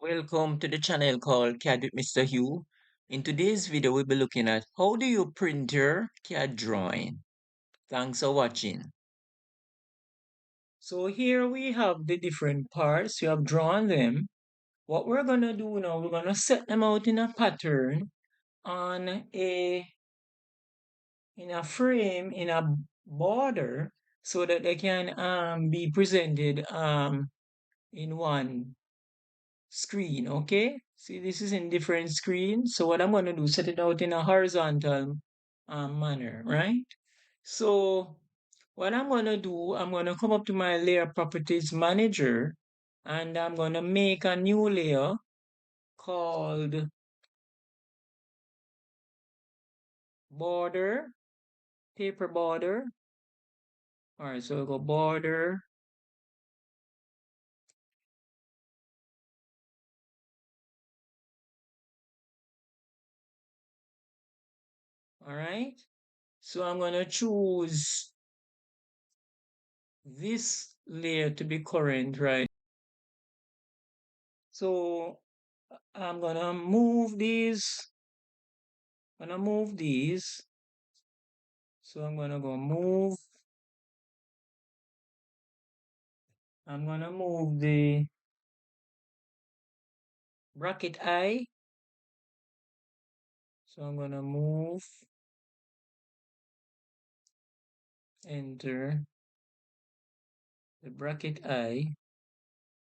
Welcome to the channel called CAD with Mr. Hugh. In today's video, we'll be looking at how do you print your CAD drawing. Thanks for watching. So here we have the different parts. We have drawn them. What we're going to do now, we're going to set them out in a pattern on in a frame, in a border, so that they can be presented in one screen, okay? See, this is in different screens. So what I'm going to do, set it out in a horizontal manner, right? So what I'm going to do, I'm going to come up to my layer properties manager and I'm going to make a new layer called border, paper border. All right, so we'll go border. All right. So I'm going to choose this layer to be current, right? So I'm gonna move these. Gonna move these. So I'm gonna go move. I'm gonna move the bracket I. So I'm gonna move, enter the bracket I,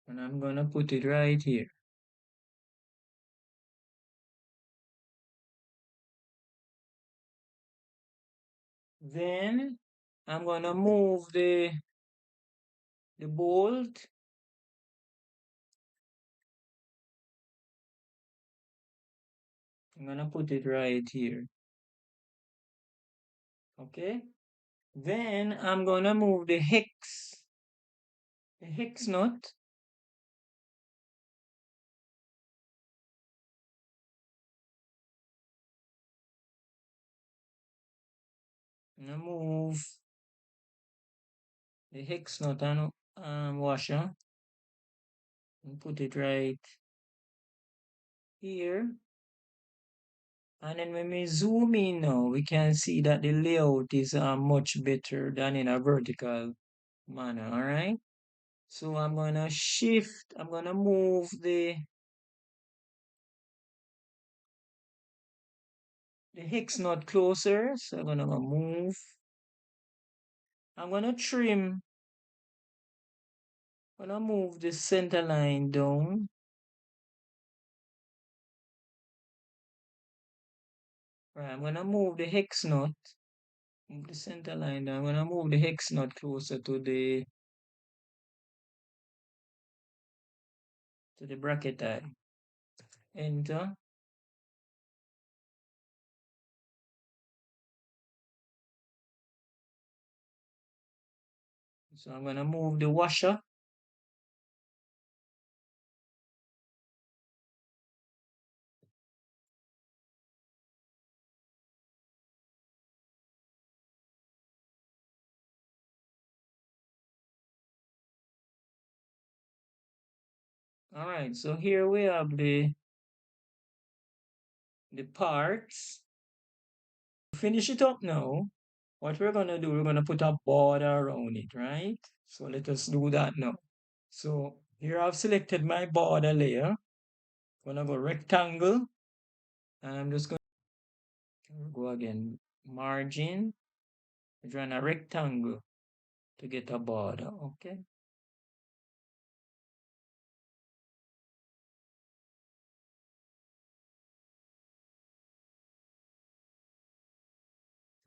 and I'm gonna put it right here. Then I'm gonna move the bolt. I'm gonna put it right here. Okay. Then I'm gonna move the hex nut. I'm gonna move the hex nut and washer and put it right here. And then when we zoom in now, we can see that the layout is much better than in a vertical manner, all right? So I'm gonna shift, I'm gonna move the hex nut closer. So I'm gonna move. I'm gonna trim, I'm gonna move the center line down. Right, I'm gonna move the hex nut, move the center line down. I'm gonna move the hex nut closer to the bracket eye. Enter. So I'm gonna move the washer. All right, so here we have the parts. Finish it up now. What we're gonna do, we're gonna put a border around it, right? So let us do that now. So here I've selected my border layer. Gonna go rectangle, and I'm just gonna go again, margin, draw a rectangle to get a border, okay?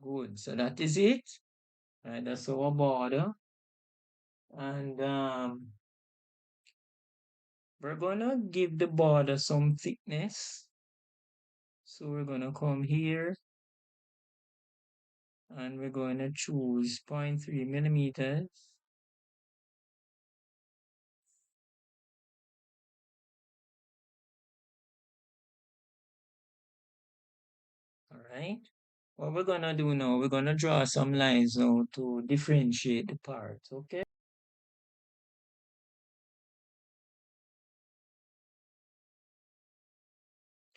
Good, so that is it. Right, that's our border. And we're gonna give the border some thickness. So we're gonna come here and we're gonna choose 0.3 millimeters. All right. What we're gonna do now, we're gonna draw some lines now to differentiate the parts, okay?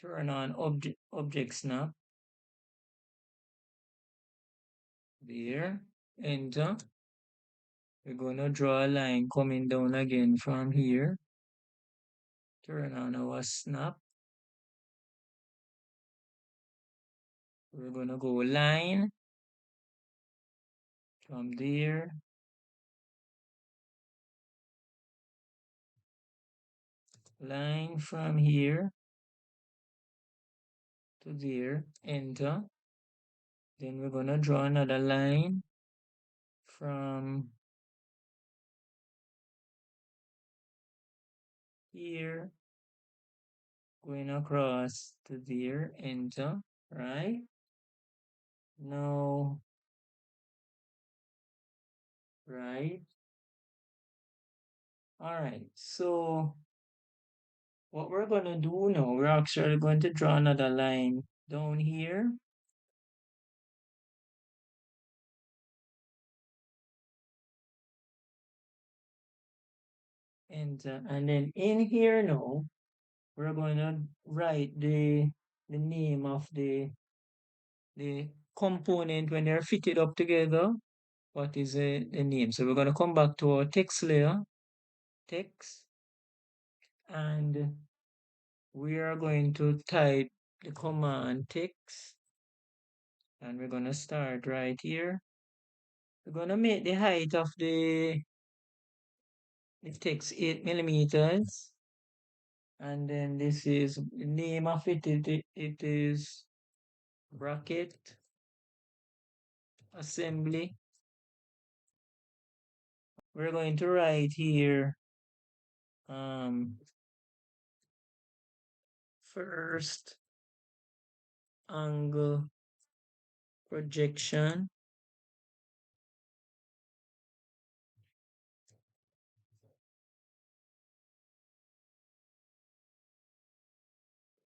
Turn on object snap. There. Enter. We're going to draw a line coming down again from here. Turn on our snap. We're going to go line from there. Line from here to there. Enter. Then we're going to draw another line from here going across to there. Enter. Right. Now, right. All right. So what we're going to do now, we're actually going to draw another line down here. Enter. And then in here now, we're going to write the name of the component when they're fitted up together. What is the name? So we're going to come back to our text layer, text, and we are going to type the command text, and we're going to start right here. We're going to make the height of the text 8 millimeters, and then this is the name of it is bracket assembly. We're going to write here first angle projection.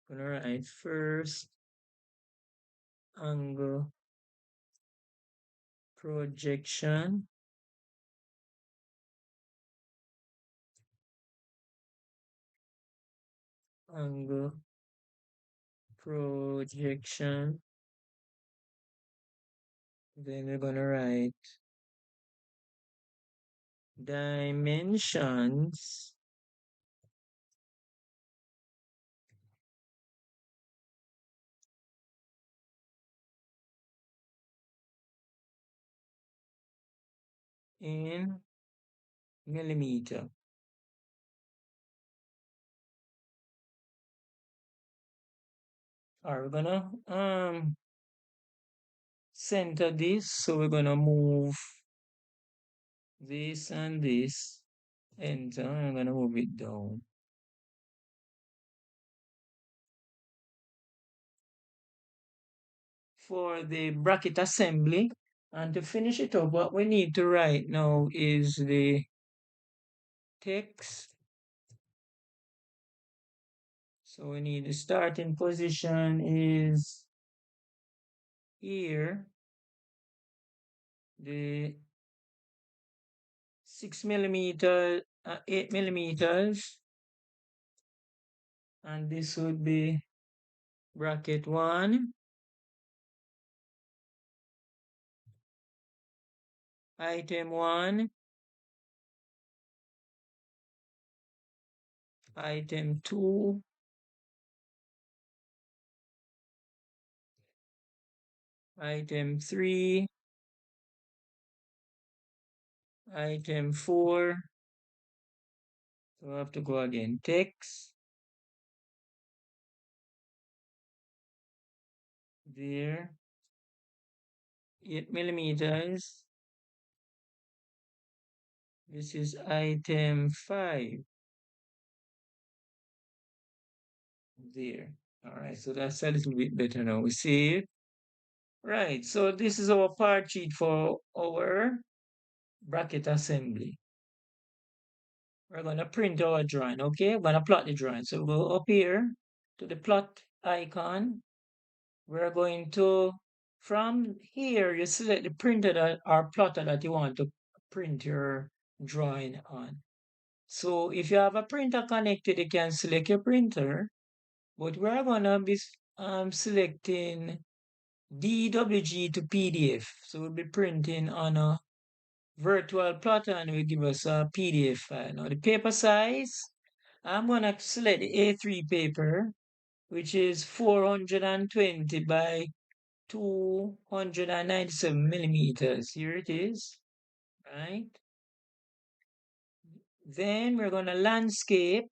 Gonna write first angle projection. Angle projection. Then we're gonna write dimensions in millimeter. All right, we're gonna center this, so we're gonna move this and this. Enter. I'm gonna move it down. For the bracket assembly, and to finish it up, what we need to write now is the text. So we need the starting position is here. The 6 millimeter, 8 millimeters, and this would be bracket 1, item 1, item 2, item 3, item 4. So I have to go again. Text. There. 8 millimeters. This is item 5. There. All right, so that's a little bit better now. We see it. Right, so this is our part sheet for our bracket assembly. We're going to print our drawing, okay? We're going to plot the drawing. So we'll go up here to the plot icon. We're going to, from here, you select the printer that, or plotter that you want to print your drawing on. So if you have a printer connected, you can select your printer. but we're gonna be selecting DWG to PDF. So we'll be printing on a virtual plotter and it will give us a PDF file. Now the paper size, I'm gonna select the A3 paper, which is 420 by 297 millimeters. Here it is, right? Then we're gonna landscape.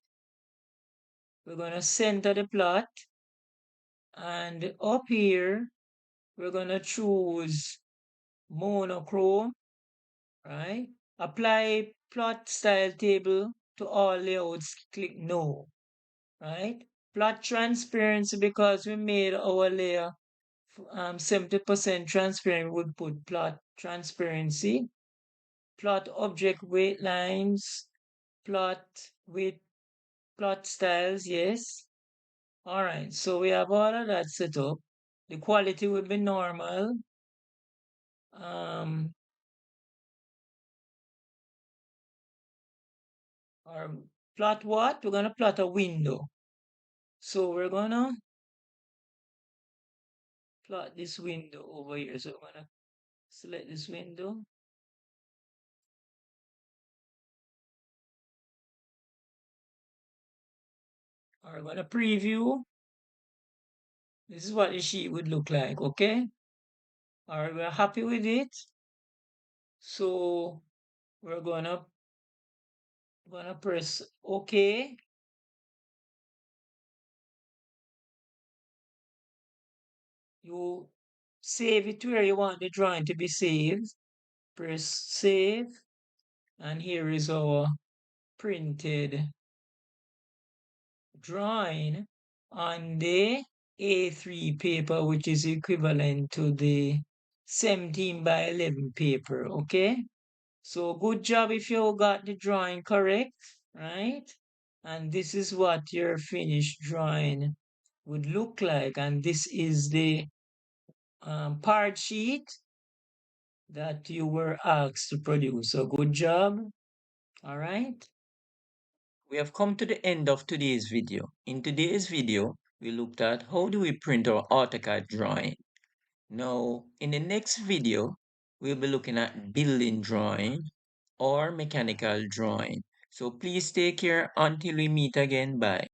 We're gonna center the plot. And up here, we're gonna choose monochrome, right? Apply plot style table to all layouts, click no, right? Plot transparency, because we made our layer 70% transparent, we would put plot transparency. Plot object weight lines, plot with plot styles, yes. All right, so we have all of that set up. The quality will be normal. Um, or plot what? We're gonna plot a window. So we're gonna plot this window over here. So we're gonna select this window. We're gonna preview. This is what the sheet would look like, okay? All right, we're happy with it. So we're gonna press OK. You save it where you want the drawing to be saved. Press save, and here is our printed drawing on the A3 paper, which is equivalent to the 17 by 11 paper, okay? So good job if you got the drawing correct, right? And this is what your finished drawing would look like. And this is the part sheet that you were asked to produce. So good job, all right? We have come to the end of today's video. In today's video, we looked at how do we print our AutoCAD drawing. Now, in the next video, we'll be looking at building drawing or mechanical drawing. So please take care until we meet again. Bye.